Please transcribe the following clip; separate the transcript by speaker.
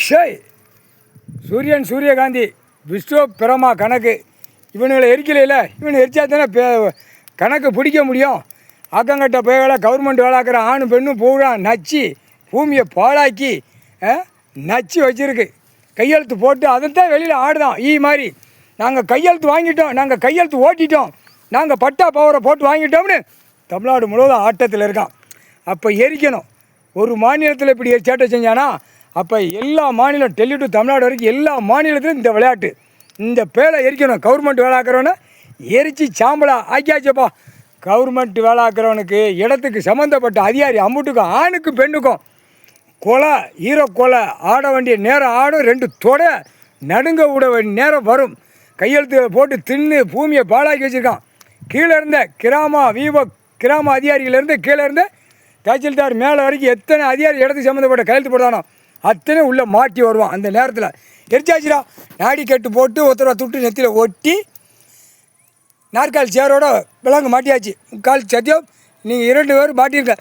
Speaker 1: ஷய் சூரியன் சூரியகாந்தி விஸ்வ பிரமா கணக்கு இவனுங்களை எரிக்கலையில் இவனை எரிச்சா தானே கணக்கு பிடிக்க முடியும். ஆக்கங்கட்ட பேகளை கவர்மெண்ட் வேலாக்கிற ஆணும் பெண்ணும் பூரா நச்சு பூமியை பாழாக்கி நச்சு வச்சுருக்கு. கையெழுத்து போட்டு அதைத்தான் வெளியில் ஆடுதான் மாதிரி. நாங்கள் கையெழுத்து வாங்கிட்டோம், நாங்கள் கையெழுத்து ஓட்டிட்டோம், நாங்கள் பட்டா பவரை போட்டு வாங்கிட்டோம்னு தமிழ்நாடு முழுவதும் ஆட்டத்தில் இருக்கான். அப்போ எரிக்கணும். ஒரு மாநிலத்தில் இப்படி சேட்டை செஞ்சானா அப்போ எல்லா மாநிலம் டெல்லி டு தமிழ்நாடு வரைக்கும் எல்லா மாநிலத்திலும் இந்த விளையாட்டு இந்த பேரை எரிக்கணும். கவர்மெண்ட் வேலாக்கிறவனை எரித்து சாம்பலா ஆக்கியாச்சப்பா. கவர்மெண்ட் வேலாக்கிறவனுக்கு இடத்துக்கு சம்மந்தப்பட்ட அதிகாரி அம்புட்டுக்கும் ஆணுக்கும் பெண்ணுக்கும் கொலை ஈரக்கொலை ஆட வேண்டிய நேரம் ஆடும். 2 தொடை நடுங்க விட வேண்டிய நேரம் வரும். கையெழுத்து போட்டு தின்னு பூமியை பாழாக்கி வச்சுருக்கான். கீழே இருந்த கிராம அதிகாரிகளிலேருந்து கீழே இருந்த தாசில்தார் மேலே வரைக்கும் எத்தனை அதிகாரி இடத்துக்கு சம்மந்தப்பட்ட கையெழுத்து போட்டானோ அத்தனை உள்ளே மாட்டி வருவான். அந்த நேரத்தில் எரிச்சாச்சுடா நாடி கட்டு போட்டு ஒருத்தர துட்டு நெத்தியில் ஒட்டி நாற்காலி சேரோட விலங்கு மாட்டியாச்சு. முக்கால் சத்தியம் நீங்கள் 2 பேர் மாட்டியிருக்க